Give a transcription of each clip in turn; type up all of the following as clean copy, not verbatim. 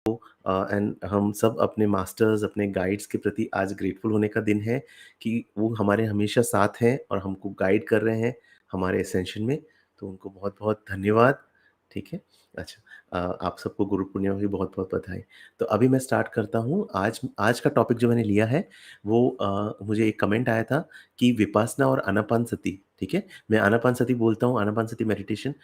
And हम सब अपने मास्टर्स, अपने गाइड्स के प्रति आज ग्रेटफुल होने का दिन है कि वो हमारे हमेशा साथ हैं और हमको गाइड कर रहे हैं हमारे एसेंशन में। तो उनको बहुत-बहुत धन्यवाद। ठीक है? अच्छा, आप सबको गुरु पूर्णिमा की बहुत-बहुत बधाई। तो अभी मैं स्टार्ट करता हूँ। आज आज का टॉपिक जो मैंने लिया है वो मुझे एक कमेंट आया था कि विपासना और आनापानसति, ठीक है? मैं आनापानसति बोलता हूँ, आनापानसति मेडिटेशन।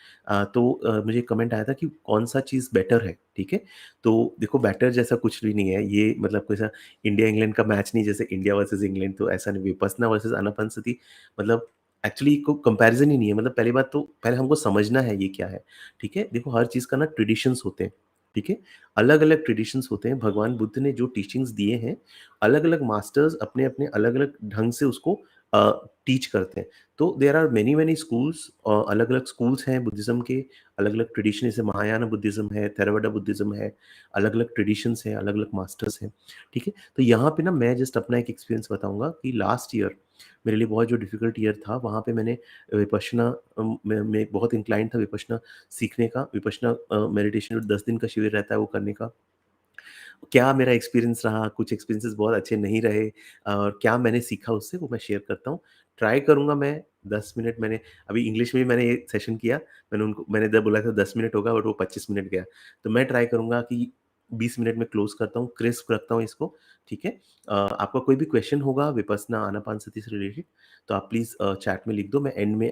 मुझे कमेंट आया था कि कौन-सा चीज़ बेटर है, ठीक है? तो देखो बेटर जैसा कुछ भी नहीं है, ये मतलब कोई सा इंडिया इंग्लैंड का मैच नहीं, जैसे इंडिया वर्सेस इंग्लैंड, तो ऐसा नहीं। विपस्सना वर्सेस आनापानसति मतलब एक्चुअली को कंपैरिजन ही नहीं है। मतलब पहली बात तो पहले हमको समझना है ये क्या है, ठीक है? देखो हर चीज़ का ना ट्रेडिशंस होते हैं, ठीक है? अलग-अलग ट्रेडिशंस होते हैं। भगवान बुद्ध ने जो टीचिंग्स दिए हैं, अलग-अलग मास्टर्स अपने-अपने अलग-अलग ढंग से उसको टीच करते हैं। तो देयर आर मेनी स्कूल्स, अलग-अलग स्कूल्स हैं बुद्धिज़्म के, अलग-अलग ट्रेडिशन, जैसे महायाना बुद्धिज़्म है, थेरावाडा बुद्धिज़्म है, अलग-अलग ट्रेडिशंस हैं, अलग-अलग मास्टर्स हैं, ठीक है? तो यहाँ पे ना मैं जस्ट अपना एक एक्सपीरियंस बताऊँगा कि लास्ट ईयर मेरे लिए बहुत जो डिफ़िकल्ट ईयर था, वहाँ पे मैंने विपश्यना में बहुत इंक्लाइंड था विपश्यना सीखने का, विपश्यना मेडिटेशन जो 10 दिन का शिविर रहता है वो करने का। क्या मेरा एक्सपीरियंस रहा, कुछ एक्सपीरियंसेस बहुत अच्छे नहीं रहे और क्या मैंने सीखा उससे वो मैं शेयर करता हूँ। ट्राई करूँगा मैं 10 मिनट, मैंने अभी इंग्लिश में भी मैंने ये सेशन किया। मैंने जब बोला था 10 मिनट होगा बट वो 25 मिनट गया। तो मैं ट्राई करूँगा कि 20 मिनट में क्लोज़ करता हूँ, क्रिस्प रखता हूँ इसको, ठीक है? आपका कोई भी क्वेश्चन होगा विपस्सना, आनापानसति से रिलेटेड तो आप प्लीज़ चैट में लिख दो, मैं एंड में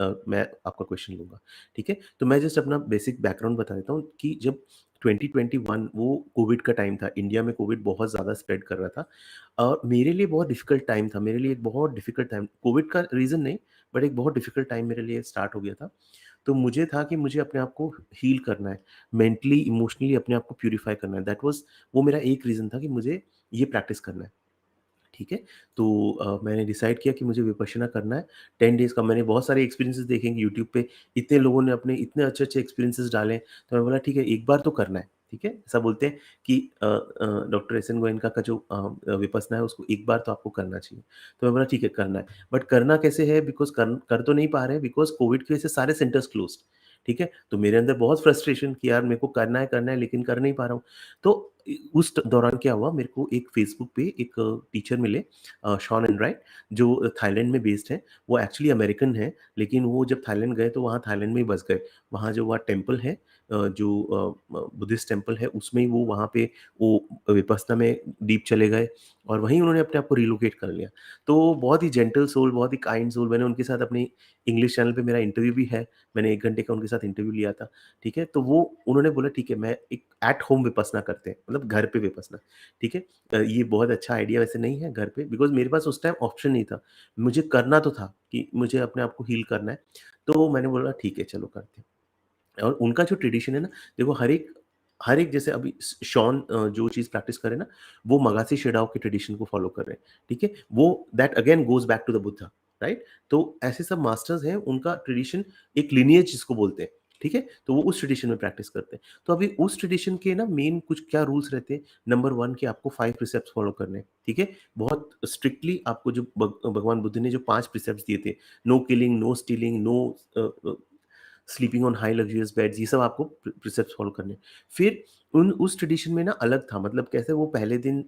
मैं आपका क्वेश्चन लूँगा, ठीक है? तो मैं जस्ट अपना बेसिक बैकग्राउंड बता देता हूँ कि जब 2021 वो कोविड का टाइम था। इंडिया में कोविड बहुत ज़्यादा स्प्रेड कर रहा था। मेरे लिए बहुत डिफ़िकल्ट टाइम था। मेरे लिए एक बहुत डिफ़िकल्ट टाइम, कोविड का रीज़न नहीं, बट एक बहुत डिफ़िकल्ट टाइम मेरे लिए स्टार्ट हो गया था। तो मुझे था कि मुझे अपने आप को हील करना है, मेंटली, इमोशनली अपने आप को प्यूरिफ़ाई करना है। दैट वाज़ वो मेरा एक रीज़न था कि मुझे ये प्रैक्टिस करना है। ठीक है? तो मैंने डिसाइड किया कि मुझे विपश्यना करना है। 10 डेज़ का मैंने बहुत सारे एक्सपीरियंसेस देखे हैं यूट्यूब पे, इतने लोगों ने अपने इतने अच्छे-अच्छे एक्सपीरियंसेस डाले हैं, तो मैं बोला ठीक है एक बार तो करना है, ठीक है? ऐसा बोलते हैं कि डॉक्टर एस एन गोयनका का जो विपश्यना है उसको एक बार तो आपको करना चाहिए। तो मैं बोला ठीक है करना है, बट करना कैसे है, बिकॉज़ कर तो नहीं पा रहे हैं बिकॉज़ कोविड की वजह से सारे सेंटर्स क्लोज़्ड, ठीक है? तो मेरे अंदर बहुत फ्रस्ट्रेशन कि यार मेरे को करना है लेकिन कर नहीं पा रहा हूँ। तो उस दौरान क्या हुआ, मेरे को एक फेसबुक पे एक टीचर मिले, शॉन एंड्राइट, जो थाईलैंड में बेस्ड हैं। वो एक्चुअली अमेरिकन हैं, लेकिन वो जब थाईलैंड गए तो वहाँ थाईलैंड में ही बस गए। वहाँ जो वहाँ टेम्पल है, जो बुद्धिस्ट टेम्पल है उसमें ही वो वहाँ पे वो विपस्सना में डीप चले गए और वहीं उन्होंने अपने आप को रिलोकेट कर लिया। तो बहुत ही जेंटल सोल, बहुत ही काइंड सोल। मैंने उनके साथ अपनी इंग्लिश चैनल पे मेरा इंटरव्यू भी है। मैंने 1 घंटे का उनके साथ इंटरव्यू लिया था, ठीक है? तो वो उन्होंने बोला ठीक है मैं एक एट होम विपस्सना करते हैं, मतलब घर पे विपस्सना, ठीक है? ये बहुत अच्छा आइडिया वैसे नहीं है घर पे, बिकॉज़ मेरे पास उस टाइम ऑप्शन नहीं था। मुझे करना तो था कि मुझे अपने आप को हील करना है। तो मैंने बोला ठीक है चलो करते हैं। और उनका जो ट्रेडिशन है ना, देखो हर एक जैसे अभी शॉन जो चीज़ प्रैक्टिस करे ना, वो मगासी शेडाओ के ट्रेडिशन को फॉलो कर रहे हैं, ठीक है? वो that again goes back to the Buddha, right? तो ऐसे सब मास्टर्स हैं, उनका ट्रेडिशन एक लिनिएज जिसको बोलते हैं, ठीक है? तो वो उस ट्रेडिशन में प्रैक्टिस करते हैं। तो अभी उस ट्रेडिशन के ना मेन कुछ क्या रूल्स रहते हैं, नंबर 1 कि आपको 5 प्रिसेप्ट्स फॉलो करने हैं, ठीक है? बहुत स्ट्रिक्टली आपको जो भगवान बुद्ध ने जो 5 प्रिसेप्ट्स दिए थे, no killing, no stealing, no sleeping on high luxurious beds, ये सब आपको प्रिसेप्ट्स फॉलो करने हैं। फिर उन उस ट्रेडिशन में ना अलग था, मतलब कैसे वो पहले दिन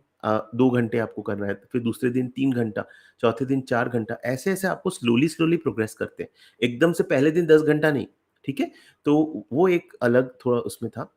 2 घंटे आपको करना है, फिर दूसरे दिन 3 घंटा, चौथे दिन 4 घंटा, ऐसे-ऐसे आपको स्लोली प्रोग्रेस करते हैं। एकदम से पहले दिन 10 घंटा नहीं, ठीक है? तो वो एक अलग थोड़ा उसमें था।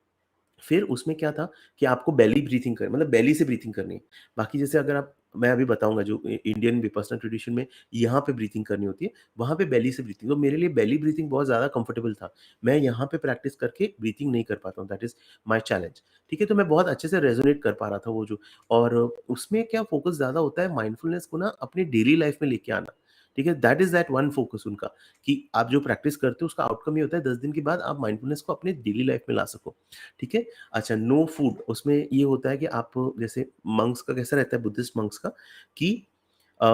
फिर उसमें क्या था कि आपको बेली ब्रीथिंग कर मतलब बेली से ब्रीथिंग करनी है। बाकी जैसे अगर आप मैं अभी बताऊँगा जो इंडियन विपस्सना ट्रेडिशन में यहाँ पे ब्रीथिंग करनी होती है, वहाँ पे बेली से ब्रीथिंग। तो मेरे लिए बेली ब्रीथिंग बहुत ज़्यादा कंफर्टेबल था। मैं यहाँ पे प्रैक्टिस करके ब्रीथिंग नहीं कर पाता हूँ, दैट इज़ माय चैलेंज। ठीक है? तो मैं बहुत अच्छे से रेज़ोनेट कर पा रहा था वो जो, और उसमें क्या फ़ोकस ज़्यादा होता है माइंडफुलनेस को ना अपनी डेली लाइफ़ में लेके आना। ठीक है? That is that one focus उनका, कि आप जो प्रैक्टिस करते हो उसका आउटकम ये होता है 10 दिन के बाद आप माइंडफुलनेस को अपने डेली लाइफ़ में ला सको। ठीक है? अच्छा, नो फूड, उसमें ये होता है कि आप जैसे मंक्स का कैसा रहता है, बुद्धिस्ट मंक्स का, कि अ,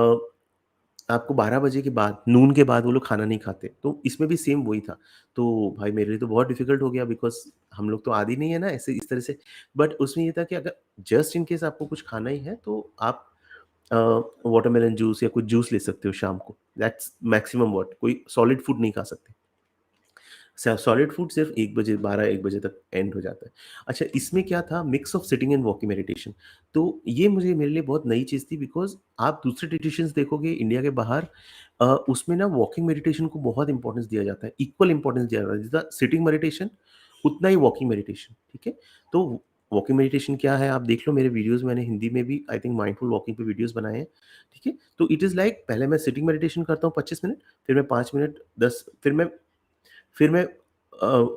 आपको 12 बजे के बाद, नून के बाद वो लोग खाना नहीं खाते। तो इसमें भी सेम वही था। तो भाई मेरे लिए तो बहुत डिफ़िकल्ट हो गया, बिकॉज़ हम लोग तो आदी नहीं है ना ऐसे इस तरह से। बट उसमें ये था कि अगर जस्ट इन केस आपको कुछ खाना ही है तो आप अ, वाटरमेलन जूस या कुछ जूस ले सकते हो शाम को। दैट्स मैक्सिमम व्हाट, कोई सॉलिड फूड नहीं खा सकते। सॉलिड फूड सिर्फ 1 बजे 12-1 बजे तक एंड हो जाता है। अच्छा, इसमें क्या था, mix of sitting and walking meditation. तो ये मुझे मेरे लिए बहुत नई चीज़ थी, बिकॉज़ आप दूसरे ट्रेडिशंस देखोगे इंडिया के बाहर, उसमें ना वॉकिंग मेडिटेशन को बहुत इम्पोर्टेंस दिया जाता है, इक्वल इम्पोर्टेंस दिया जाता है। जितना सिटिंग मेडिटेशन उतना ही वॉकिंग मेडिटेशन, ठीक है? तो वॉकिंग मेडिटेशन क्या है, आप देख लो मेरे वीडियोज़, मैंने हिंदी में भी आई थिंक माइंडफुल वॉकिंग पे वीडियोज़ बनाए हैं, ठीक है? तो इट इज़ लाइक पहले मैं सिटिंग मेडिटेशन करता हूँ 25 मिनट, फिर मैं 5 मिनट 10, फिर मैं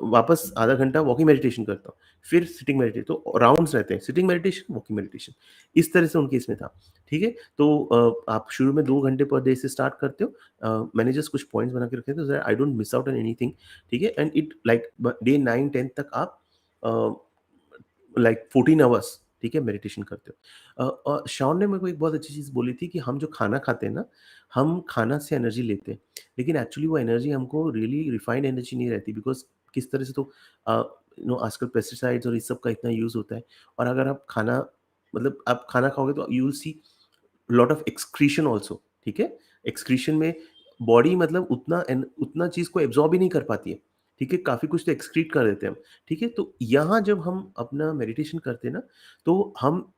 वापस आधा घंटा वॉकिंग मेडिटेशन करता हूँ, फिर सिटिंग मेडिटेशन, तो राउंड्स रहते हैं, सिटिंग मेडिटेशन, वॉकिंग मेडिटेशन, इस तरह से उनके इसमें था, ठीक है? तो आप शुरू में 2 घंटे पर डे से स्टार्ट करते हो, मैंने जस्ट कुछ पॉइंट्स बना के रखे थे, so that I don't miss out on anything, ठीक है? एंड इट लाइक ब डे 9-10 तक आप अ, लाइक 14 आवर्स, ठीक है, मेडिटेशन करते हो। शान ने मेरे को एक बहुत अच्छी चीज़ बोली थी कि हम जो खाना खाते हैं ना, हम खाना से एनर्जी लेते हैं, लेकिन एक्चुअली वो एनर्जी हमको रियली रिफाइंड एनर्जी नहीं रहती, बिकॉज़ किस तरह से तो अ, आजकल पेस्टिसाइड्स और इस सब का इतना यूज़ होता है, और अगर आप खाना, मतलब आप खाना खाओगे तो you will see lot of excretion also, ठीक है? एक्सक्रीशन में बॉडी मतलब उतना चीज़ को एब्ज़ॉर्ब ही नहीं कर पाती है, ठीक है? काफ़ी कुछ तो एक्सक्रीट कर देते हैं हम, ठीक है? तो यहाँ जब हम अपना मेडिटेशन करते हैं ना, तो हम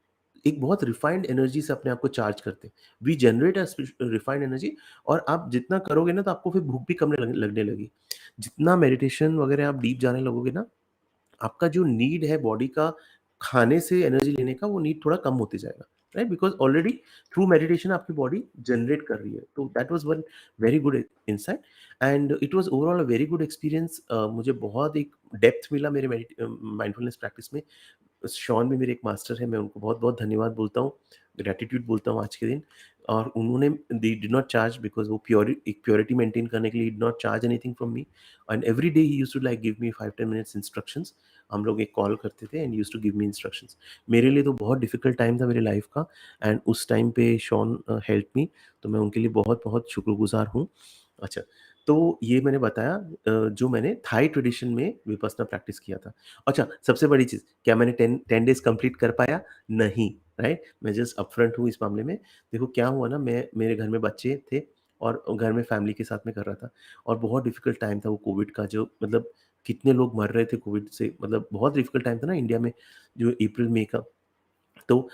एक बहुत रिफाइंड एनर्जी से अपने आप को चार्ज करते हैं। वी जनरेट रिफाइंड एनर्जी, और आप जितना करोगे ना, तो आपको फिर भूख भी कम लगने लगेगी। जितना मेडिटेशन वगैरह आप डीप जाने लगोगे ना, आपका जो नीड है बॉडी का खाने से एनर्जी लेने का, वो नीड थोड़ा कम होते जाएगा, right? Because already through meditation आपकी बॉडी जनरेट कर रही है। तो that was one very good insight, and it was overall a very good experience. मुझे बहुत एक डेप्थ मिला मेरे माइंडफुलनेस प्रैक्टिस में। शॉन भी मेरे एक मास्टर हैं, मैं उनको बहुत-बहुत धन्यवाद बोलता हूँ, ग्रैटिट्यूड बोलता हूँ आज के दिन। और उन्होंने they did not charge, because वो एक प्योरिटी मेंटेन करने के लिए did not charge anything from me, and every day he used to like give me 5-10 minutes instructions. हम लोग एक कॉल करते थे and used to give me instructions. मेरे लिए तो बहुत डिफिकल्ट टाइम था मेरी लाइफ का, एंड उस टाइम पे शॉन हेल्प्ड मी, तो मैं उनके लिए बहुत-बहुत शुक्रगुज़ार हूँ। अच्छा, तो ये मैंने बताया जो मैंने थाई ट्रेडिशन में विपस्सना प्रैक्टिस किया था। अच्छा, सबसे बड़ी चीज़, क्या मैंने 10 डेज़ कंप्लीट कर पाया? नहीं, राइट? मैं जस्ट अपफ्रंट हूँ इस मामले में। देखो क्या हुआ ना, मैं मेरे घर में बच्चे थे, और घर में फैमिली के साथ में कर रहा था, और बहुत डिफ़िकल्ट टाइम था वो कोविड का, जो मतलब कितने लोग मर रहे थे कोविड से, मतलब बहुत डिफ़िकल्ट टाइम था ना इंडिया में, जो अप्रैल-मई का। तो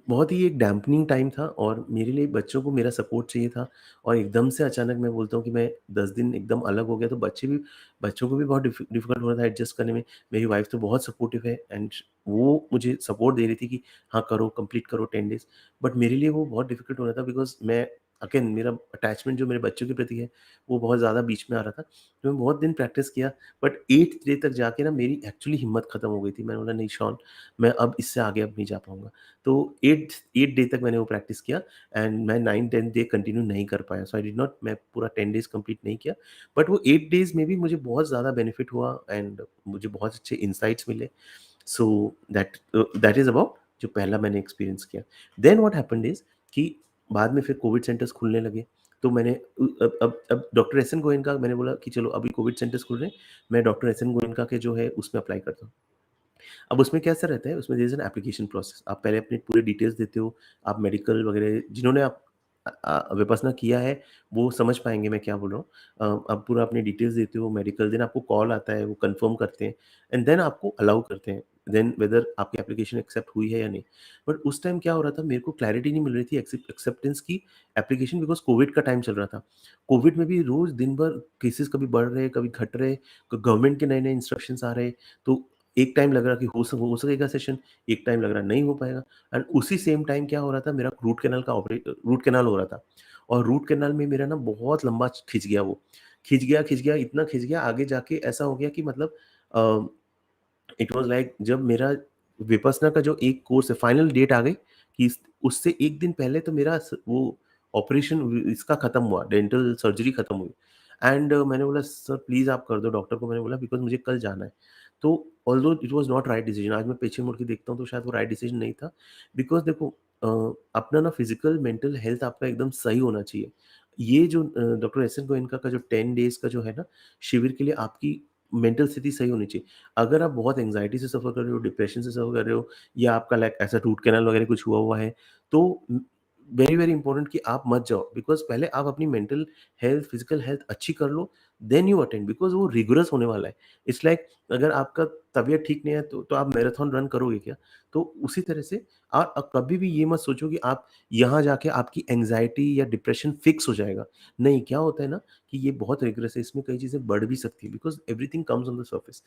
बहुत ही एक डैम्पनिंग टाइम था, और मेरे लिए बच्चों को मेरा सपोर्ट चाहिए था, और एकदम से अचानक मैं बोलता हूँ कि मैं 10 दिन एकदम अलग हो गया, तो बच्चों को भी बहुत डिफ़िकल्ट हो रहा था एडजस्ट करने में। मेरी वाइफ़ तो बहुत सपोर्टिव है, एंड वो मुझे सपोर्ट दे रही थी कि हाँ, करो, कंप्लीट करो 10 डेज़। बट मेरे लिए वो बहुत डिफ़िकल्ट हो रहा था, बिकॉज़ मैं अगेन मेरा अटैचमेंट जो मेरे बच्चों के प्रति है, वो बहुत ज़्यादा बीच में आ रहा था। तो मैं बहुत दिन प्रैक्टिस किया, बट 8th डे तक जाके ना मेरी एक्चुअली हिम्मत खत्म हो गई थी। मैंने बोला नहीं शॉन, मैं अब इससे आगे अब नहीं जा पाऊँगा। तो 8 डे तक मैंने वो प्रैक्टिस किया, एंड मैं 9-10 डे कंटिन्यू नहीं कर पाया। सो आई डिड नॉट, मैं पूरा 10 डेज़ कंप्लीट नहीं किया। बट वो 8 डेज़ में भी मुझे बहुत ज़्यादा बेनिफिट हुआ, एंड मुझे बहुत अच्छे इनसाइट्स मिले। सो दैट इज़ अबाउट जो पहला मैंने एक्सपीरियंस किया। देन व्हाट हैपेंड इज़ कि बाद में फिर कोविड सेंटर्स खुलने लगे। तो मैंने अब डॉक्टर एस एन गोयनका, मैंने बोला कि चलो अभी कोविड सेंटर्स खुल रहे हैं, मैं डॉक्टर एस एन गोयनका के जो है उसमें अप्लाई करता हूँ। अब उसमें कैसा रहता है, उसमें there is an application process. आप पहले अपनी पूरी डिटेल्स देते हो, आप मेडिकल वगैरह, जिन्होंने विपस्सना किया है, वो समझ पाएँगे मैं क्या बोल रहा हूँ। आप पूरा अपनी डिटेल्स देते हो, मेडिकल, देन आपको कॉल आता है, वो कन्फर्म करते हैं, एंड देन आपको अलाउ करते हैं, देन वेदर आपकी एप्लीकेशन एक्सेप्ट हुई है या नहीं। बट उस टाइम क्या हो रहा था, मेरे को क्लैरिटी नहीं मिल रही थी एक्सेप्टेंस की एप्लीकेशन, बिकॉज़ कोविड का टाइम चल रहा था। कोविड में भी रोज़ दिन भर केसेज़ कभी बढ़ रहे, कभी घट रहे, गवर्नमेंट के नए-नए इंस्ट्रक्शंस आ रहे। तो एक टाइम लग रहा कि हो सकेगा सेशन, एक टाइम लग रहा नहीं हो पाएगा, एंड उसी सेम टाइम क्या हो रहा था, मेरा रूट कैनाल हो रहा था, और रूट कैनाल में मेरा ना बहुत लंबा खिंच गया वो। खिंच गया, इतना खिंच गया, आगे जाके ऐसा हो गया कि मतलब अ इट वाज़ लाइक जब मेरा विपस्सना का जो एक कोर्स है, फाइनल डेट आ गई कि उससे 1 दिन पहले तो मेरा वो ऑपरेशन इसका खत्म हुआ, डेंटल सर्जरी खत्म हुई, एंड मैंने बोला सर प्लीज़ आप कर दो, डॉक्टर को मैंने बोला, बिकॉज़ मुझे कल जाना है। तो although it was not right decision, आज मैं पीछे मुड़ के देखता हूँ तो शायद वो राइट डिसीजन नहीं था, बिकॉज़ देखो अपना ना फिज़िकल मेंटल हेल्थ आपका एकदम सही होना चाहिए। ये जो डॉक्टर एस एन गोयनका का जो 10 डेज़ का जो है ना शिविर के लिए, आपकी मेंटल स्थिति सही होनी चाहिए। अगर आप बहुत एंग्ज़ायटी से सफ़र कर रहे हो, डिप्रेशन से सफ़र कर रहे हो, या आपका लाइक ऐसा रूट कैनाल वगैरह कुछ हुआ है, तो वेरी, वेरी इंपॉर्टेंट कि आप मत जाओ, बिकॉज़ पहले आप अपनी मेंटल हेल्थ, फिजिकल हेल्थ अच्छी कर लो, देन यू अटेंड, बिकॉज़ वो रिगोरस होने वाला है। इट्स लाइक अगर आपका तबीयत ठीक नहीं है तो आप मैराथन रन करोगे क्या? तो उसी तरह से कभी भी ये मत सोचो कि आप यहाँ जाके आपकी एंग्ज़ायटी या डिप्रेशन फिक्स हो जाएगा। नहीं, क्या होता है ना कि ये बहुत रिगोरस है, इसमें कई चीज़ें बढ़ भी सकती है, because everything comes on the surface.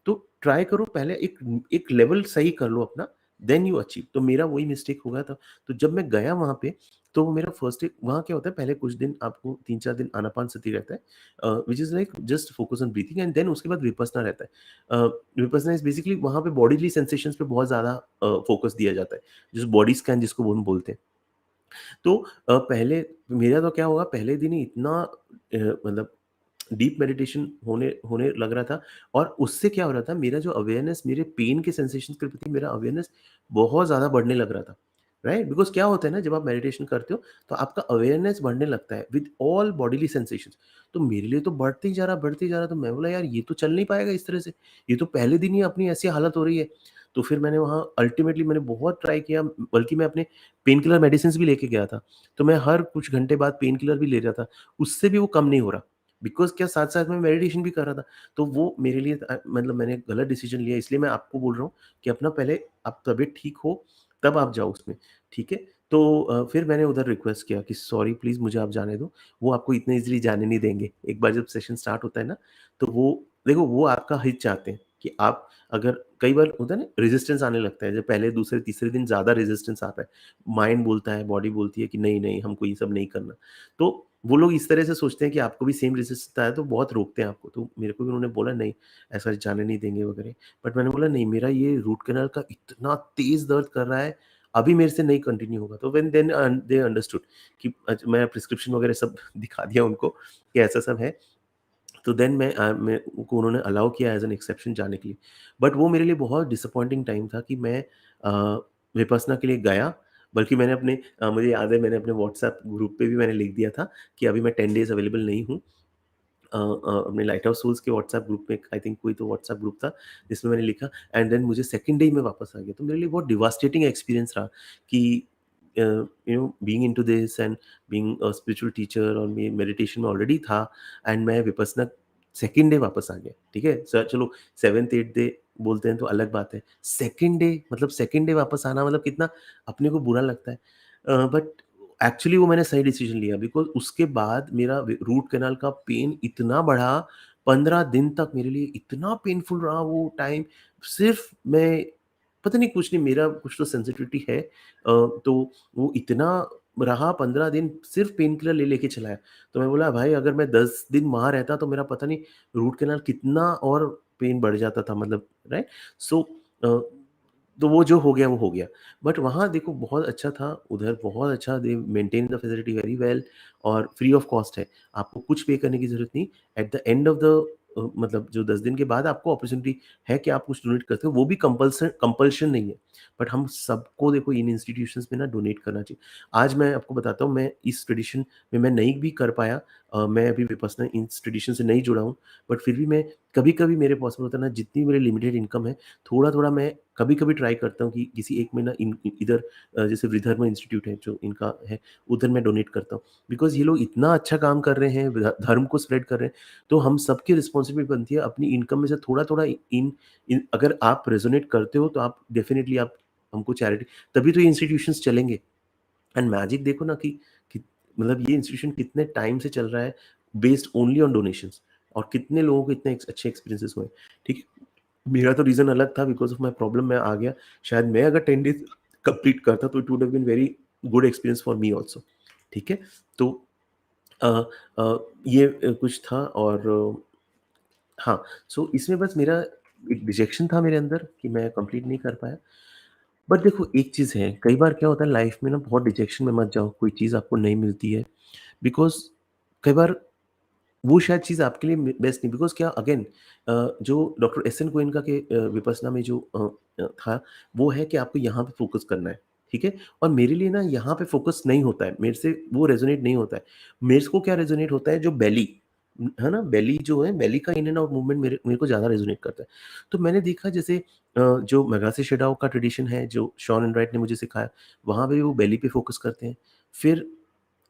तो ट्राई करो पहले एक एक लेवल सही कर लो अपना, देन यू अचीव। तो मेरा वही मिस्टेक हो गया था। तो जब मैं गया वहाँ पे, तो मेरा फर्स्ट डे वहाँ क्या होता है, पहले कुछ दिन आपको 3-4 दिन आनापानसति रहता है, which is like just focus on breathing, and then उसके बाद विपस्सना रहता है। विपस्सना इज़ बेसिकली वहाँ पे बॉडीली सेंसेशंस पे बहुत ज़्यादा फोकस दिया जाता है, जिस बॉडी स्कैन जिसको हम बोलते हैं। तो पहले मेरा तो क्या हुआ, पहले दिन ही इतना मतलब डीप मेडिटेशन होने होने लग रहा था, और उससे क्या हो रहा था, मेरा जो अवेयरनेस मेरे पेन के सेंसेशन के प्रति मेरा अवेयरनेस बहुत ज़्यादा बढ़ने लग रहा था, राइट? बिकॉज़ क्या होता है ना, जब आप मेडिटेशन करते हो तो आपका अवेयरनेस बढ़ने लगता है विद ऑल बॉडीली सेंसेशंस। तो मेरे लिए तो बढ़ते ही जा रहा, तो मैं बोला यार ये तो चल नहीं पाएगा इस तरह से, ये तो पहले दिन ही अपनी ऐसी हालत हो रही है। तो फिर मैंने वहाँ अल्टीमेटली मैंने बहुत ट्राई किया, बल्कि मैं अपने पेन किलर मेडिसिन्स भी लेके गया था। तो मैं हर कुछ घंटे बाद पेन किलर भी ले रहा था, उससे भी वो कम नहीं हो रहा। बिकॉज़ क्या, साथ-साथ में मेडिटेशन भी कर रहा था। तो वो मेरे लिए मतलब मैंने गलत डिसीज़न लिया, इसलिए मैं आपको बोल रहा हूँ कि अपना पहले आप तबीयत ठीक हो, तब आप जाओ उसमें, ठीक है? तो फिर मैंने उधर रिक्वेस्ट किया कि सॉरी प्लीज़ मुझे आप जाने दो, वो आपको इतने ईज़िली जाने नहीं देंगे। एक बार जब सेशन स्टार्ट होता है ना, तो वो देखो वो आपका हित चाहते हैं कि आप, अगर कई बार होता है ना रेजिस्टेंस आने लगता है, जब पहले, दूसरे, तीसरे दिन ज़्यादा रेजिस्टेंस आता है। माइंड बोलता है, बॉडी बोलती है कि नहीं, नहीं हमको ये सब नहीं करना। तो वो लोग इस तरह से सोचते हैं कि आपको भी सेम रेजिस्टेंस आया, तो बहुत रोकते हैं आपको। तो मेरे को भी उन्होंने बोला नहीं, ऐसा जाने नहीं देंगे वगैरह। बट मैंने बोला नहीं, मेरा ये रूट कैनाल का इतना तेज़ दर्द कर रहा है, अभी मेरे से नहीं कंटिन्यू होगा। तो व्हेन देन दे अंडरस्टूड कि मैं प्रिस्क्रिप्शन वगैरह सब दिखा दिया उनको कि ऐसा सब है। तो देन मैं को उन्होंने अलाउ किया एज़ एन एक्सेप्शन जाने के लिए। बट वो मेरे लिए बहुत डिसअपॉइंटिंग टाइम था कि मैं विपस्सना के लिए गया, बल्कि मुझे याद है मैंने अपने व्हाट्सएप ग्रुप पे भी मैंने लिख दिया था कि अभी मैं 10 डेज़ अवेलेबल नहीं हूँ। अपने लाइट हाउस सोल्स के व्हाट्सएप ग्रुप में, आई थिंक कोई तो व्हाट्सएप ग्रुप था, जिसमें मैंने लिखा, एंड देन मुझे सेकंड डे ही मैं वापस आ गया। तो मेरे लिए बहुत डिवास्टेटिंग एक्सपीरियंस रहा कि being into this and being a spiritual teacher, और मैं मेडिटेशन में ऑलरेडी था, एंड मैं विपस्सना सेकंड डे वापस आ गया, ठीक है? चलो 7th 8th डे बोलते हैं तो अलग बात है। सेकंड डे वापस आना मतलब कितना अपने को बुरा लगता है। बट एक्चुअली वो मैंने सही डिसीजन लिया, बिकॉज़ उसके बाद मेरा रूट कैनाल का पेन इतना बढ़ा, 15 दिन तक मेरे लिए इतना पेनफुल रहा वो टाइम। सिर्फ़ मैं, पता नहीं कुछ नहीं, मेरा कुछ तो सेंसिटिविटी है, तो वो इतना रहा 15 दिन, सिर्फ़ पेन किलर ले लेके चलाया। तो मैं बोला भाई अगर मैं 10 दिन वहाँ रहता तो मेरा पता नहीं रूट कैनाल कितना और पेन बढ़ जाता था, मतलब, राइट? सो अ, तो वो जो हो गया वो हो गया। बट वहाँ देखो बहुत अच्छा था, उधर बहुत अच्छा, दे maintain the facility very well, और फ्री ऑफ कॉस्ट है। आपको कुछ पे करने की ज़रूरत नहीं। At the end of the मतलब जो 10 दिन के बाद आपको अपॉर्च्युनिटी है कि आप कुछ डोनेट करते हो, वो भी कंपल्शन नहीं है। बट हम सबको देखो इन इंस्टीट्यूशंस में ना डोनेट करना चाहिए। आज मैं आपको बताता हूँ, मैं इस ट्रेडिशन में मैं नहीं भी कर पाया, मैं अभी विपस्सना इस ट्रेडिशन से नहीं जुड़ा हूँ, बट फिर भी मैं कभी-कभी मेरे पॉसिबल होता है ना, जितनी मेरी लिमिटेड इनकम है, थोड़ा-थोड़ा मैं कभी-कभी ट्राई करता हूँ कि किसी 1 महीना इधर जैसे वृद्धर्म इंस्टीट्यूट है जो इनका है, उधर मैं डोनेट करता हूँ। बिकॉज़ ये लोग इतना अच्छा काम कर रहे हैं, धर्म को स्प्रेड कर रहे हैं, तो हम सबकी रिस्पॉन्सिबिलिटी बनती है अपनी इनकम में से थोड़ा-थोड़ा इन इन अगर आप रेज़ोनेट करते हो तो आप डेफ़िनिटली आप हमको चैरिटी, तभी तो ये इंस्टीट्यूशंस चलेंगे। एंड मैजिक देखो ना कि मतलब ये इंस्टीट्यूशन कितने टाइम से चल रहा है, बेस्ड ओनली ऑन डोनेशंस, और कितने लोगों को इतने अच्छे एक्सपीरियंसेस हुए, ठीक है? मेरा तो रीज़न अलग था, बिकॉज़ ऑफ माय प्रॉब्लम मैं आ गया। शायद मैं अगर 10 डेज़ कंप्लीट करता तो it would have been very good experience for me also, ठीक है? तो अ ये कुछ था, और हाँ, सो इसमें बस मेरा एक डिजेक्शन था मेरे अंदर कि मैं कंप्लीट नहीं कर पाया। बट देखो एक चीज़ है, कई बार क्या होता है लाइफ़ में ना, बहुत डिजेक्शन में मत जाओ, कोई चीज़ आपको नहीं मिलती है, बिकॉज़ कई बार वो शायद चीज़ आपके लिए बेस्ट नहीं, बिकॉज़ क्या अगेन जो डॉक्टर एस एन गोएनका के विपस्सना में जो था, वो है कि आपको यहाँ पे फ़ोकस करना है, ठीक है? और मेरे लिए ना यहाँ पे फ़ोकस नहीं होता है, मेरे से वो रेज़ोनेट नहीं होता है। मेरे को क्या रेज़ोनेट होता है, जो बेली, है ना? बेली जो है, बेली का इन एंड आउट मूवमेंट मेरे मेरे को ज़्यादा रेज़ोनेट करता है। तो मैंने देखा जैसे जो मेगासे शेडाओ का ट्रेडिशन है, जो शॉन एंड राइट ने मुझे सिखाया, वहाँ पे वो बेली पे फ़ोकस करते हैं। फिर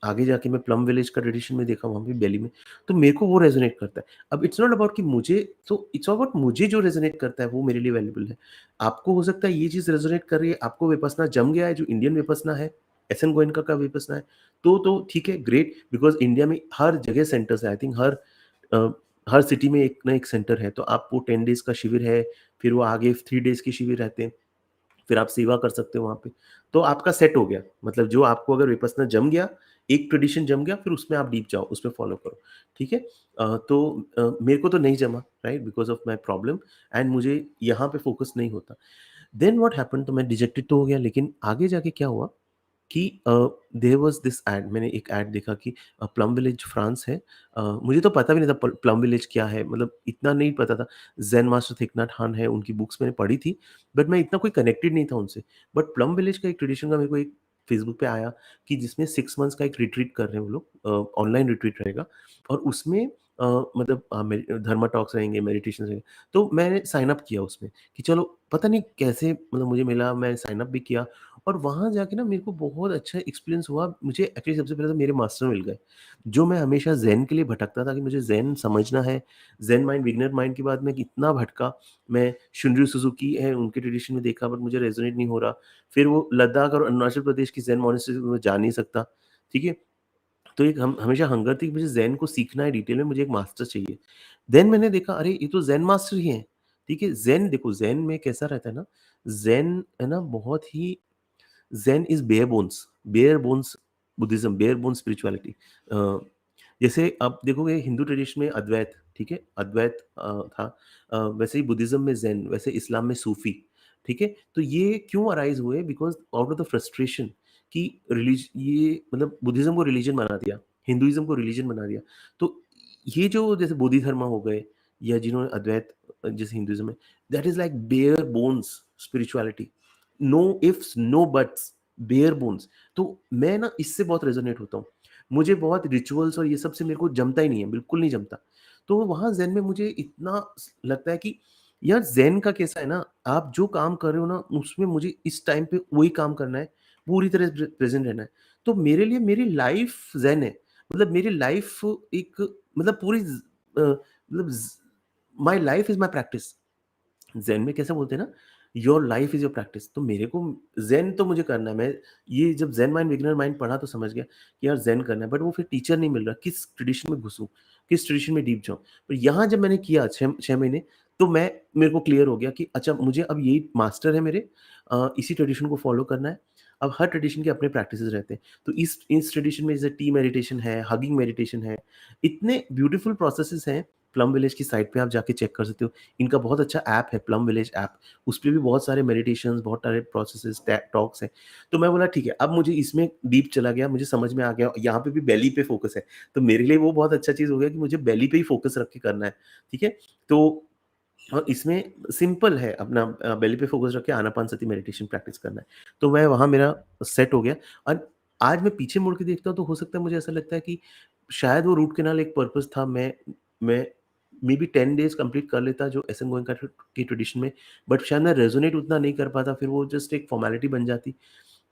आगे जाके मैं प्लम विलेज का ट्रेडिशन में देखा, वहाँ पे बेली में, तो मेरे को वो रेज़ोनेट करता है। अब इट्स नॉट अबाउट कि मुझे, तो इट्स अबाउट मुझे जो रेज़ोनेट करता है वो मेरे लिए वैल्यूएबल है। आपको हो सकता है ये चीज़ रेज़ोनेट कर रही है, आपको विपस्सना जम गया है, जो इंडियन विपस्सना है, एसएन गोएनका का विपस्सना है, तो ठीक है, ग्रेट, बिकॉज़ इंडिया में हर जगह सेंटर्स है। I think a, her city में एक ना एक सेंटर है, तो आपको 10 डेज़ का शिविर है, फिर वो आगे 3 डेज़ के शिविर रहते हैं। फिर आप सेवा कर सकते हो वहाँ पे। तो आपका सेट हो गया। मतलब जो आपको अगर विपस्सना जम गया, एक ट्रेडिशन जम गया, फिर उसमें आप डीप जाओ, उसमें फ़ॉलो करो। ठीक है? तो मेरे को तो नहीं जमा, right? Because of my problem, and मुझे यहाँ पे फ़ोकस नहीं होता। देन व्हाट हैपेंड, तो मैं डिजेक्टेड तो हो गया, लेकिन आगे जाके क्या हुआ कि देयर वाज़ दिस एड, मैंने एक एड देखा कि प्लम विलेज फ्रांस है। मुझे तो पता भी नहीं था प्लम विलेज क्या है, मतलब इतना नहीं पता था। ज़ेन मास्टर थीक नट हान है, उनकी बुक्स मैंने पढ़ी थी, बट मैं इतना कोई कनेक्टेड नहीं था उनसे। बट प्लम विलेज का एक ट्रेडिशन का मेरे को एक फेसबुक पे आया कि जिसमें 6 मंथ्स का एक रिट्रीट कर रहे हैं वो लोग, ऑनलाइन रिट्रीट रहेगा, और उसमें मतलब धर्मा टॉक्स रहेंगे, मेडिटेशन रहेंगे। तो मैंने साइन अप किया उसमें कि चलो, पता नहीं कैसे मतलब मुझे मिला, मैं साइन अप भी किया, और वहाँ जाके ना मेरे को बहुत अच्छा एक्सपीरियंस हुआ। मुझे एक्चुअली सबसे पहले तो मेरे मास्टर मिल गए, जो मैं हमेशा ज़ेन के लिए भटकता था कि मुझे ज़ेन समझना है। ज़ेन माइंड, बिगिनर माइंड के बाद मैं कितना भटका। मैं शुनरु सुजुकी है, उनके ट्रेडिशन में देखा, बट मुझे रेज़ोनेट नहीं हो रहा। फिर वो लद्दाख और अरुणाचल प्रदेश की ज़ेन मॉनेस्ट्री में जा नहीं सकता, ठीक है? तो एक हम हमेशा हंगर थी कि मुझे ज़ेन को सीखना है डिटेल में, मुझे एक मास्टर चाहिए। देन मैंने देखा, अरे ये तो ज़ेन मास्टर ही हैं, ठीक है? ज़ेन देखो, ज़ेन में कैसा रहता है ना, ज़ेन है ना बहुत ही, Zen is bare bones Buddhism, bare bones spirituality. Uh, जैसे आप देखोगे हिंदू ट्रेडिशन में अद्वैत, ठीक है? अद्वैत था। वैसे ही बुद्धिज़्म में ज़ेन, वैसे इस्लाम में सूफ़ी, ठीक है? तो ये क्यों अराइज़ हुए? Because out of the frustration कि ये मतलब बुद्धिज़्म को रिलिजन बना दिया, हिंदुइज़्म को रिलिजन बना दिया। तो ये जो जैसे बोधिधर्मा हो गए, या जिन्होंने अद्वैत, जैसे हिंदुइज़्म में, that is like bare bones spirituality. No ifs, no buts, bare bones. तो मैं ना इससे बहुत रेज़ोनेट होता हूँ। मुझे बहुत रिचुअल्स और ये सब से मेरे को जमता ही नहीं है, बिल्कुल नहीं जमता। तो वहाँ ज़ेन में मुझे इतना लगता है कि यार ज़ेन का कैसा है ना, आप जो काम कर रहे हो ना, उसमें मुझे इस टाइम पे वही काम करना है, पूरी तरह प्रेज़ेंट रहना है। तो मेरे लिए मेरी लाइफ़ ज़ेन है। मतलब मेरी लाइफ़ एक, मतलब पूरी मतलब my life is my practice. Zen में कैसे बोलते हैं ना, your life is your practice. तो मेरे को ज़ेन तो मुझे करना है। मैं ये जब ज़ेन माइंड, बिगिनर माइंड पढ़ा तो समझ गया कि यार ज़ेन करना है, बट वो फिर टीचर नहीं मिल रहा, किस ट्रेडिशन में घुसूँ, किस ट्रेडिशन में डीप जाऊँ। पर यहाँ जब मैंने किया 6 महीने, तो मेरे को क्लियर हो गया कि अच्छा, मुझे अब यही मास्टर है मेरे, इसी ट्रेडिशन को फ़ॉलो करना है। अब हर ट्रेडिशन के अपने प्रैक्टिसेस रहते हैं। तो इस ट्रेडिशन में जैसे टी मेडिटेशन है, हगिंग मेडिटेशन है, इतने ब्यूटीफुल प्रोसेसेस हैं। प्लम विलेज की साइट पे आप जाके चेक कर सकते हो। इनका बहुत अच्छा ऐप है, प्लम विलेज ऐप। उसपे भी बहुत सारे मेडिटेशंस, बहुत सारे प्रोसेसेस, टॉक्स हैं। तो मैं बोला ठीक है, अब मुझे इसमें डीप चला गया, मुझे समझ में आ गया, यहाँ पे भी बेली पे फ़ोकस है। तो मेरे लिए वो बहुत अच्छा चीज़ हो गया कि मुझे बेली पे ही फ़ोकस रख के करना है, ठीक है? तो और इसमें सिंपल है, अपना बेली पे फ़ोकस रख के आनापानसती मेडिटेशन प्रैक्टिस करना है। तो मैं वहाँ मेरा सेट हो गया, और आज मैं पीछे मुड़ के देखता हूँ तो हो सकता है, मुझे ऐसा लगता है कि शायद वो रूट कैनाल एक पर्पज़ था। मैं मेबी 10 डेज़ कंप्लीट कर लेता जो एसएन गोएंका की ट्रेडिशन में, बट शायद मैं रेज़ोनेट उतना नहीं कर पाता, फिर वो जस्ट एक फ़ॉर्मेलिटी बन जाती।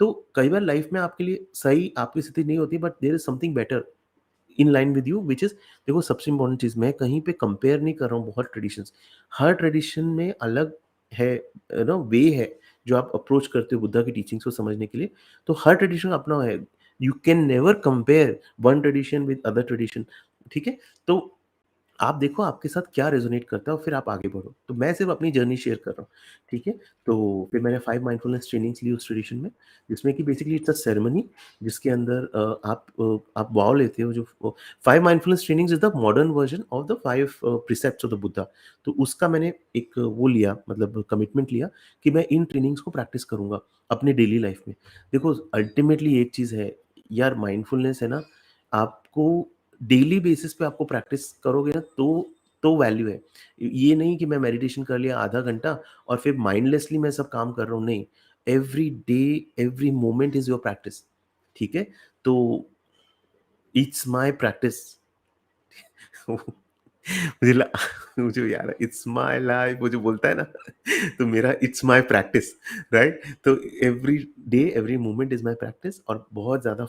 तो कई बार लाइफ़ में आपके लिए सही आपकी स्थिति नहीं होती, but there is something better in line with you, which is, देखो सबसे इम्पोर्टेंट चीज़, मैं कहीं पे कंपेयर नहीं कर रहा हूँ बहुत ट्रेडिशंस। हर ट्रेडिशन में अलग है, वे है जो आप अप्रोच करते हो बुद्धा की टीचिंग्स को समझने के लिए। तो हर ट्रेडिशन अपना है। You can never compare one tradition with other tradition, ठीक है? तो आप देखो आपके साथ क्या रेज़ोनेट करता है, और फिर आप आगे बढ़ो। तो मैं सिर्फ़ अपनी जर्नी शेयर कर रहा हूँ, ठीक है? तो फिर मैंने 5 माइंडफुलनेस ट्रेनिंग्स ली उस ट्रेडिशन में, जिसमें कि बेसिकली इट्स अ सेरेमनी, जिसके अंदर आप वॉव लेते हो, जो 5 mindfulness trainings is the modern version of the 5 precepts of the Buddha. तो उसका मैंने एक वो लिया, मतलब कमिटमेंट लिया कि मैं इन ट्रेनिंग्स को प्रैक्टिस करूँगा अपनी डेली लाइफ़ में। देखो अल्टीमेटली एक चीज़ है, यार माइंडफुलनेस है ना, आपको डेली बेसिस पे आपको प्रैक्टिस करोगे ना, तो वैल्यू है। ये नहीं कि मैं मेडिटेशन कर लिया आधा घंटा और फिर माइंडलेसली मैं सब काम कर रहा हूँ, नहीं। Every day, every moment is your practice, ठीक है? तो इट्स माय प्रैक्टिस। मुझे ल मुझे यार इट्स माय लाइफ वो जो बोलता है ना तो मेरा इट्स माय प्रैक्टिस, राइट? तो every day, every moment is my practice और बहुत ज़्यादा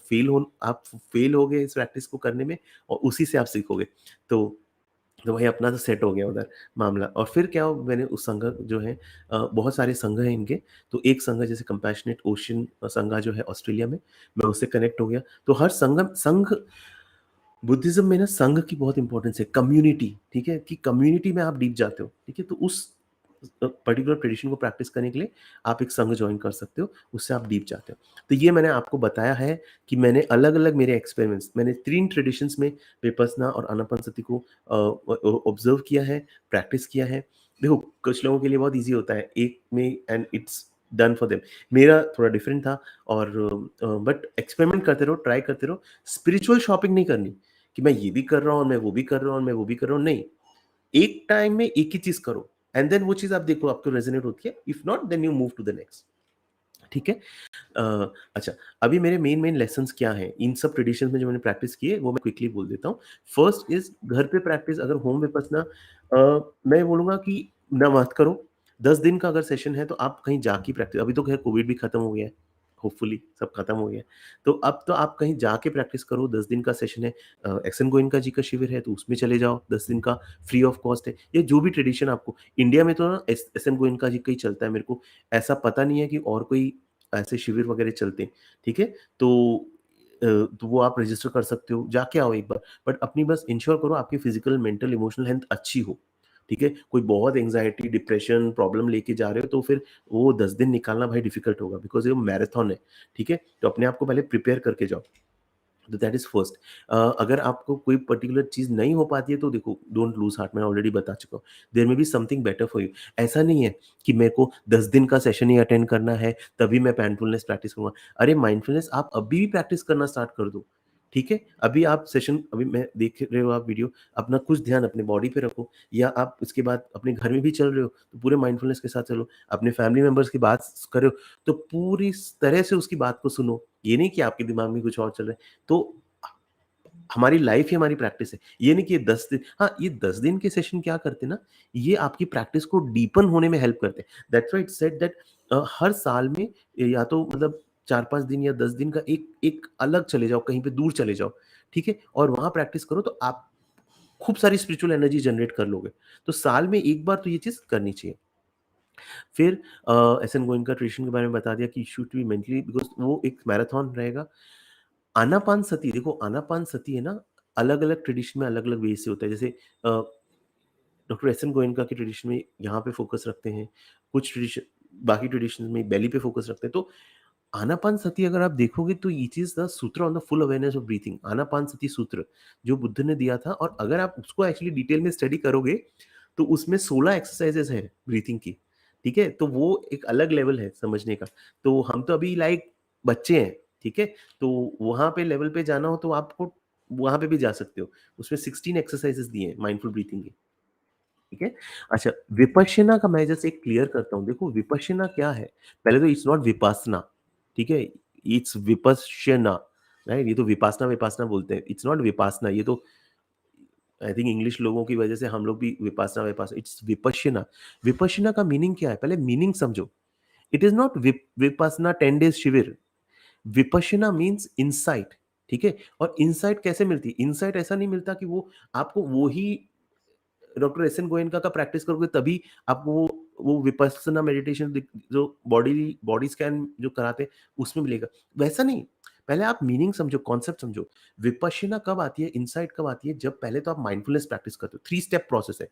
आप फेल होगे इस प्रैक्टिस को करने में और उसी से आप सीखोगे। तो वही अपना तो सेट हो गया उधर मामला और फिर क्या हुआ मैंने उस संघ जो है बहुत सारे संघ हैं इनके, तो एक संघ जैसे कंपैशनेट ओशियन संघ जो है ऑस्ट्रेलिया में, मैं उससे कनेक्ट हो गया। तो हर संघ बुद्धिज़्म में ना संघ की बहुत इम्पोर्टेंस है, कम्युनिटी, ठीक है? कि कम्युनिटी में आप डीप जाते हो, ठीक है? तो उस पर्टिकुलर ट्रेडिशन को प्रैक्टिस करने के लिए आप एक संघ जॉइन कर सकते हो, उससे आप डीप जाते हो। तो ये मैंने आपको बताया है कि मैंने अलग-अलग मेरे एक्सपेरिमेंट्स मैंने 3 ट्रेडिशंस में विपस्सना और आनापानसति को ऑब्ज़र्व किया है, प्रैक्टिस किया है। देखो, कुछ लोगों के लिए बहुत ईज़ी होता है, एक में and it's done for them. मेरा थोड़ा डिफरेंट था और बट एक्सपेरिमेंट करते रहो, ट्राई करते रहो। स्पिरिचुअल शॉपिंग नहीं करनी कि मैं ये भी कर रहा हूँ, मैं वो भी कर रहा हूँ, मैं वो भी कर रहा हूँ, नहीं। एक टाइम में एक ही चीज़ करो एंड देन वो चीज़ आप देखो आपको रेज़ोनेट होती है, if not then you move to the next, ठीक है? अच्छा, अभी मेरे मेन लेसन्स क्या हैं? इन सब ट्रेडिशंस में जो मैंने प्रैक्टिस की है, वो मैं क्विकली बोल देता हूँ। फर्स्ट इज़ घर पे प्रैक्टिस अगर होम विपस्सना मैं बोलूँगा कि ना मत करो। 10 दिन का अगर सेशन है, तो आप कहीं जाके प्रैक्टिस अभी तो खैर कोविड भी खत्म हो गया है, होपफुली सब खत्म हो गया है। तो अब तो आप कहीं जाके प्रैक्टिस करो, 10 दिन का सेशन है। एक्सन गोयनका जी का शिविर है, तो उसमें चले जाओ, 10 दिन का फ्री ऑफ कॉस्ट है। या जो भी ट्रेडिशन आपको इंडिया में तो ना एस एन गोयनका जी का ही चलता है, मेरे को ऐसा पता नहीं है कि और कोई ऐसे शिविर वगैरह चलते हैं, ठीक है? तो वो आप रजिस्टर कर सकते हो, जाके आओ एक बार। बट अपनी बस इंश्योर करो आपकी फिज़िकल, मेंटल, इमोशनल हेल्थ अच्छी हो, ठीक है? कोई बहुत एंग्ज़ायटी, डिप्रेशन, प्रॉब्लम लेके जा रहे हो तो फिर वो 10 दिन निकालना भाई डिफ़िकल्ट होगा बिकॉज़ ये मैराथन है, ठीक है? तो अपने आप को पहले प्रिपेयर करके जाओ। तो दैट इज़ फर्स्ट। अगर आपको कोई पर्टिकुलर चीज़ नहीं हो पाती है तो देखो डोंट लूज़ हार्ट मैं ऑलरेडी बता चुका हूँ। There may be something better for you. ऐसा नहीं है कि मेरे को 10 दिन का सेशन ही अटेंड करना है तभी मैं माइंडफुलनेस प्रैक्टिस करूँगा। अरे माइंडफुलनेस आप अभी भी प्रैक्टिस करना स्टार्ट कर दो, ठीक है? अभी आप सेशन अभी मैं देख रहे हो आप वीडियो, अपना कुछ ध्यान अपने बॉडी पे रखो या आप इसके बाद अपने घर में भी चल रहे हो तो पूरे माइंडफुलनेस के साथ चलो। अपने फैमिली मेंबर्स की बात कर रहे हो तो पूरी तरह से उसकी बात को सुनो। ये नहीं कि आपके दिमाग में कुछ और चल रहा है। तो हमारी लाइफ ही हमारी प्रैक्टिस है। ये नहीं कि ये 10 दिन हाँ, ये 10 दिन के सेशन क्या करते हैं ना, ये आपकी प्रैक्टिस को डीपन होने में हेल्प करते हैं। That's why it's said that हर साल में या तो मतलब 4-5 दिन या 10 दिन का एक एक अलग चले जाओ, कहीं पे दूर चले जाओ, ठीक है? और वहाँ प्रैक्टिस करो तो आप खूब सारी स्पिरिचुअल एनर्जी जनरेट कर लोगे। तो साल में 1 बार तो ये चीज़ करनी चाहिए। फिर एसएन गोएंका ट्रेडिशन के बारे में बता दिया कि you should be mentally because वो एक मैराथन रहेगा। आनापानसति देखो आनापानसति है ना, अलग-अलग ट्रेडिशन में अलग-अलग वे से होता है। जैसे अ, डॉक्टर एस एन गोएनका के ट्रेडिशन में यहाँ पे फ़ोकस रखते हैं, कुछ ट्रेडिशन बाकी ट्रेडिशंस में बेली पे फ़ोकस रखते हैं। तो आनापानसति अगर आप देखोगे तो it is the sutra on the full awareness of breathing Anapanasati sutra, जो बुद्ध ने दिया था और अगर आप उसको एक्चुअली डिटेल में स्टडी करोगे, तो उसमें 16 एक्सरसाइज़ेज़ हैं ब्रीथिंग की, ठीक है? तो वो एक अलग लेवल है समझने का। तो हम तो अभी लाइक बच्चे हैं, ठीक है? तो वहाँ पे लेवल पे जाना हो तो आपको वहाँ पे भी जा सकते हो। उसमें 16 एक्सरसाइज़ेज़ दिए हैं माइंडफुल ब्रीथिंग के। ठीक है? अच्छा, विपश्यना का मैं जस्ट एक क्लियर करता हूँ। देखो विपश्यना क्या है? पहले तो इट्स नॉट विपासना, ठीक है? It's Vipassana, right? ये तो विपासना-विपासना बोलते हैं। इट्स नॉट विपासना, ये तो आई थिंक इंग्लिश लोगों की वजह से हम लोग भी विपासना-विपासना इट्स विपश्यना। विपश्यना का मीनिंग क्या है? पहले मीनिंग समझो। It is not Vipassana 10 days शिविर। विपश्यना मीन्स इनसाइट, ठीक है? और इनसाइट कैसे मिलती है? इनसाइट ऐसा नहीं मिलता कि वो आपको वो ही डॉक्टर एस एन गोयनका का प्रैक्टिस करोगे तभी आपको वो विपस्सना मेडिटेशन जो बॉडी बॉडी स्कैन जो कराते हैं उसमें मिलेगा। वैसा नहीं, पहले आप मीनिंग समझो, कॉन्सेप्ट समझो। विपश्यना कब आती है, इनसाइट कब आती है जब पहले तो आप माइंडफुलनेस प्रैक्टिस करते हो। 3 स्टेप प्रोसेस है।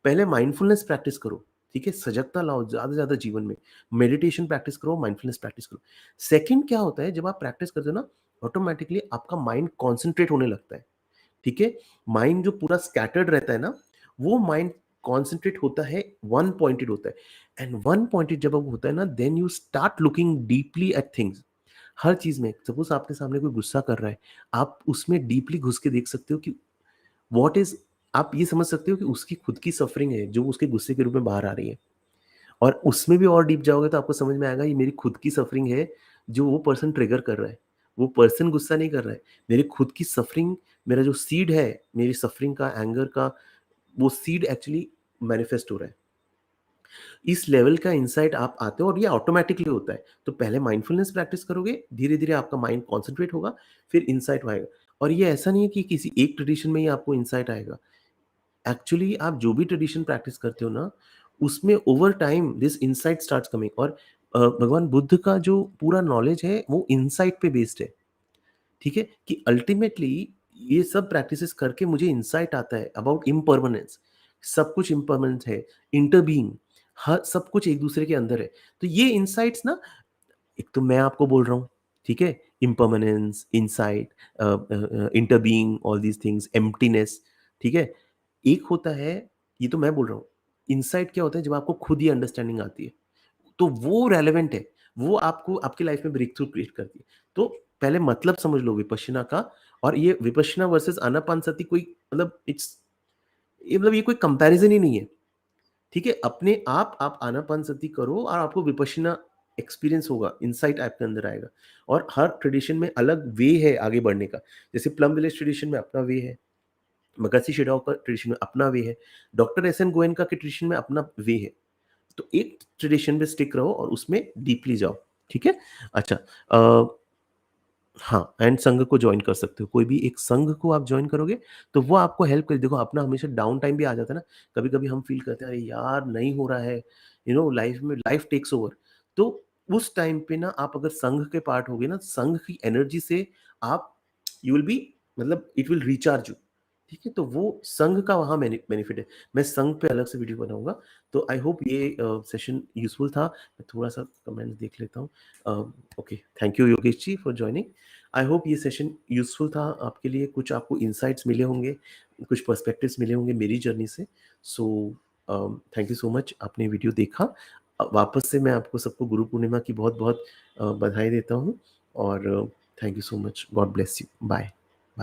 पहले माइंडफुलनेस प्रैक्टिस करो, ठीक है? सजगता लाओ ज़्यादा से ज़्यादा जीवन में। मेडिटेशन प्रैक्टिस करो, माइंडफुलनेस प्रैक्टिस करो। सेकंड क्या होता है जब आप प्रैक्टिस करते हो ना ऑटोमैटिकली आपका माइंड कॉन्संट्रेट होने लगता है। ठीक है? माइंड जो पूरा स्कैटर्ड रहता है ना, वो माइंड कॉन्संट्रेट होता है, वन पॉइंटेड होता है एंड वन पॉइंटेड जब वो होता है ना, then you start looking deeply at things. हर चीज़ में सपोज़ आपके सामने कोई गुस्सा कर रहा है, आप उसमें डीपली घुस के देख सकते हो कि व्हाट इज़ आप ये समझ सकते हो कि उसकी खुद की सफरिंग है, जो उसके गुस्से के रूप में बाहर आ रही है। और उसमें भी और डीप जाओगे तो आपको समझ में आएगा ये मेरी खुद की सफरिंग है, जो वो पर्सन ट्रिगर कर रहा है। वो पर्सन गुस्सा नहीं कर रहा है, मेरी खुद की सफरिंग मेरा जो सीड है, मेरी सफरिंग का, एंगर का, वो सीड एक्चुअली मैनिफेस्ट हो रहा है। इस लेवल का इनसाइट आप आते हो और ये ऑटोमैटिकली होता है। तो पहले माइंडफुलनेस प्रैक्टिस करोगे, धीरे-धीरे आपका माइंड कॉन्संट्रेट होगा, फिर इनसाइट आएगा। और ये ऐसा नहीं है कि किसी एक ट्रेडिशन में ही आपको इनसाइट आएगा। एक्चुअली आप जो भी ट्रेडिशन प्रैक्टिस करते हो ना, उसमें over time this insight starts coming. और भगवान बुद्ध का जो पूरा नॉलेज है, वो इनसाइट पे बेस्ड है। ठीक है? कि अल्टीमेटली ये सब प्रैक्टिसेस करके मुझे इनसाइट आता है अबाउट इम्परमानेंस। सब कुछ इम्परमानेंट है, इंटरबीइंग, हर सब कुछ एक दूसरे के अंदर है। तो ये इनसाइट्स ना, एक तो मैं आपको बोल रहा हूँ, ठीक है? Impermanence, insight, interbeing, all these things, emptiness, ठीक है? एक होता है, ये तो मैं बोल रहा हूँ। इनसाइट क्या होता है? जब आपको खुद ही अंडरस्टैंडिंग आती है। तो वो रेलेवेंट है, वो आपको आपकी लाइफ में ब्रेक थ्रू क्रिएट करती है। तो पहले मतलब समझ लो विपश्यना का। और ये विपश्यना वर्सेस आनापानसति कोई मतलब ये मतलब ये कोई कंपैरिजन ही नहीं है। ठीक है? अपने आप आनापानसति करो और आपको विपश्यना एक्सपीरियंस होगा, इनसाइट आपके अंदर आएगा। और हर ट्रेडिशन में अलग वे है आगे बढ़ने का। जैसे प्लम विलेज ट्रेडिशन में अपना वे है, महर्षि शिडाओ का ट्रेडिशन में अपना वे है, डॉक्टर एस एन गोयनका के ट्रेडिशन में अपना वे है। तो एक ट्रेडिशन पे स्टिक रहो और उसमें डीपली जाओ। ठीक है? अच्छा, हाँ, एंड संघ को जॉइन कर सकते हो। कोई भी एक संघ को आप जॉइन करोगे, तो वो आपको हेल्प करे। देखो, अपना हमेशा डाउन टाइम भी आ जाता है ना, कभी-कभी हम फ़ील करते हैं, अरे यार! नहीं हो रहा है, लाइफ़ में लाइफ़ टेक्स ओवर। तो उस टाइम पे ना आप अगर संघ के पार्ट होगे ना, संघ की एनर्जी से आप यू विल बी, मतलब इट विल रिचार्ज यू। ठीक है? तो वो संघ का वहाँ बेनिफिट है। मैं संघ पे अलग से वीडियो बनाऊँगा। तो आई होप ये सेशन यूज़फुल था। मैं थोड़ा-सा कमेंट्स देख लेता हूँ। Okay, thank you Yogesh ji for joining. I hope ये सेशन यूज़फुल था आपके लिए, कुछ आपको इनसाइट्स मिले होंगे, कुछ पर्सपेक्टिव्स मिले होंगे मेरी जर्नी से। So thank you so much, आपने वीडियो देखा। वापस से मैं आपको सबको गुरु पूर्णिमा की बहुत-बहुत बधाई देता हूँ। और thank you so much. God bless you. Bye.